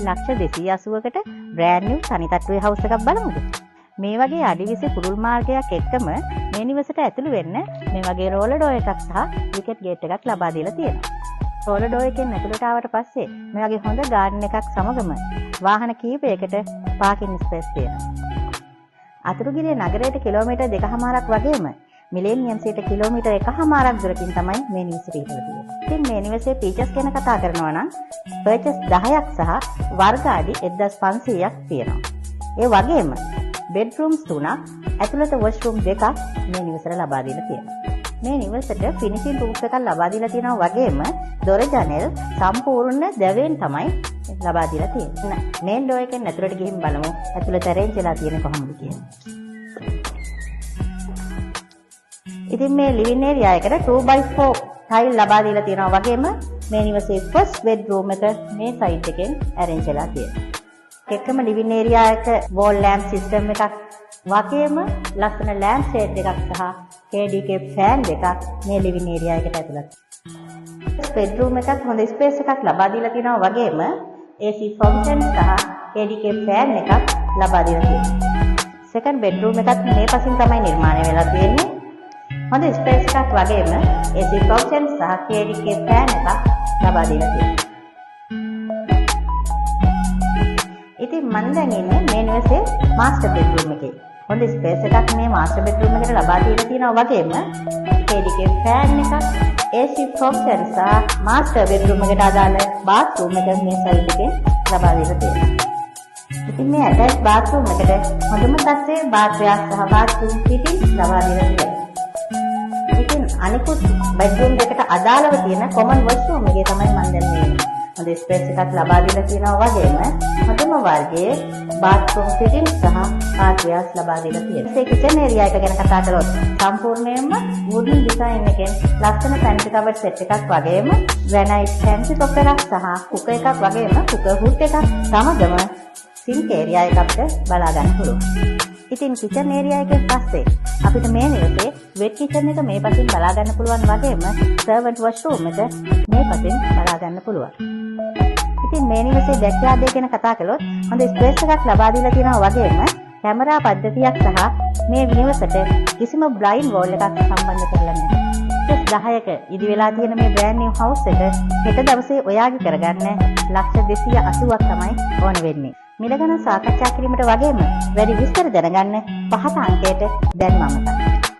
ලක්ෂ 280කට brand New තනි තට්ටුවේ house එකක් බලමුද? මේ වගේ අඩිවිසි කුරුල් මාර්ගයක් එක්කම මේ නිවසට ඇතුළු වෙන්න මේ වගේ රෝලර් ඩෝ එකක් සහ විකට් ගේට් එකක් ලබා දීලා තියෙනවා. රෝලර් ඩෝ එකෙන් ඇතුළට ආවට පස්සේ මේ වගේ හොඳ ගාඩන් එකක් සමගම වාහන කීපයකට පාකින් ස්පේස් තියෙනවා. අතුරුගිරිය නගරයට කිලෝමීටර් 2කමාරක් වගේම මිලේනියම් සිට කිලෝමීටර් 1කමාරක් දුරකින් තමයි මේ නිවස පිහිටලා තියෙන්නේ. ඉතින් මේ නිවසේ ෆීචර්ස් ගැන කතා කරනවා නම් පර්චස් 10ක් සහ වර්ග අඩි 1500ක් තියෙනවා. ඒ වගේම බෙඩ්රූම්ස් 3ක්, ඇතුළත වොෂ්රූම් 2ක් මේ නිවසට ලබා දීලා තියෙනවා. මේ නිවසට ෆිනිෂින් රූෆ් එකක් ලබා දීලා තියෙනවා වගේම දොර ජනෙල් සම්පූර්ණ දැවෙන් තමයි ලබා දීලා තියෙන්නේ. මේන් ඩෝ එකෙන් ඇතුළට ගිහින් බලමු ඇතුළත arrange වෙලා තියෙන්නේ කොහොමද කියලා. ඉතින් මේ ලිවිං ඒරියා එකට 2x4 ටයිල් ලබා දීලා තියෙනවා වගේම මේ නිවසේ ෆස්ට් බෙඩ්රූම් එක මේ සයිඩ් එකෙන් arrange වෙලා තියෙනවා. එකම ලිවිං ඒරියා එක wall lamp system එකක් වගේම ලස්සන lamp shade එකක් සහ KDK fan දෙකක් මේ ලිවිං ඒරියා එකට ඇතුළත්. බෙඩ්රූම් එකත් හොඳ ස්පේස් එකක් ලබා දීලා තියෙනවා වගේම AC function සහ KDK fan එකක් ලබා දීලා තියෙනවා. සෙකන්ඩ් බෙඩ්රූම් එකත් මේ පසින් තමයි නිර්මාණය වෙලා තියෙන්නේ. හොඳ ස්පේස් එකක් වගේම AC function සහ KDK fan එකක් ලබා දීලා තියෙනවා. ඉතින් මම දැන් ඉන්නේ මේ නිවසේ මාස්ටර් බෙඩ්රූම් එකේ. හොඳ ස්පේස් එකක් මේ මාස්ටර් බෙඩ්රූම් එකට ලබා දීලා තියෙනවා වගේම KDK fan එකක් AC function සහ මාස්ටර් බෙඩ්රූම් එකට අදාළ බාත්රූම් එක මේ සයිඩ් එකේ ලබා දීලා තියෙනවා. ඉතින් මේ ඇටච් බාත්රූම් එකට හොඳම තත්ත්වයේ බාත්‍රයක් සහ බාත්රූම් ෆිටින්ග්ස් ලබා දීලා තියෙනවා. ඉතින් අනිකුත් බෙඩ්රූම් දෙකට අදාළව තියෙන කොමන් වොෂ්රූම් එකේ තමයි මම දැන් ඉන්නේ. හොඳ ස්පේස් එකක් ලබා දීලා තියෙනවා වගේම හොඳම වර්ගයේ බාත්රූම් ෆිටින්ග්ස් සහ බාත්‍රයක් ලබා දීලා තියෙනවා. මේ කිචන් ඒරියා එක ගැන කතා කරොත් සම්පූර්ණයෙන්ම වුඩන් ඩිසයින් එකෙන් ලස්සන පැන්ට්‍රි කවර් සෙට් එකක් වගේම ග්‍රැනයිට් පැන්ට්‍රි টොප් එකක් සහ කුක එකක් වගේම කුක හුඩ් එකක් සමගම සින්ක් ඒරියා එකක් බලා ගන්න පුළුවන්. ඉතින් කිචන් ඒරියා එකෙන් පස්සේ අපිට මේ නිවසේ වෙට් කිචන් එක මේ පැත්තෙන් බලා ගන්න පුළුවන් වගේම සර්වන්ට් වොෂ්රූම් එක මේ පැත්තෙන් බලා ගන්න පුළුවන්. ඉතින් මේ නිවසේ බෑක්යාඩ් එක ගැන කතා කළොත් හොඳ ස්පේස් එකක් ලබා දීලා තියෙනවා වගේම කැමරා පද්ධතියක් සහ මේ නිවසට කිසිම බ්ලයින්ඩ් වෝල් එකක් සම්බන්ධ කරලා නැහැ. 10ක ඉදි වෙලා තියෙන මේ බ්‍රෑන්ඩ් නිව් හවුස් එක හෙට දවසේ ඔයාගේ කරගන්න ලක්ෂ 280ක් තමයි ඕන වෙන්නේ. මිල ගණන් සාකච්ඡා කිරීමට වගේම වැඩි විස්තර දැනගන්න පහත අංකයට දැන් මම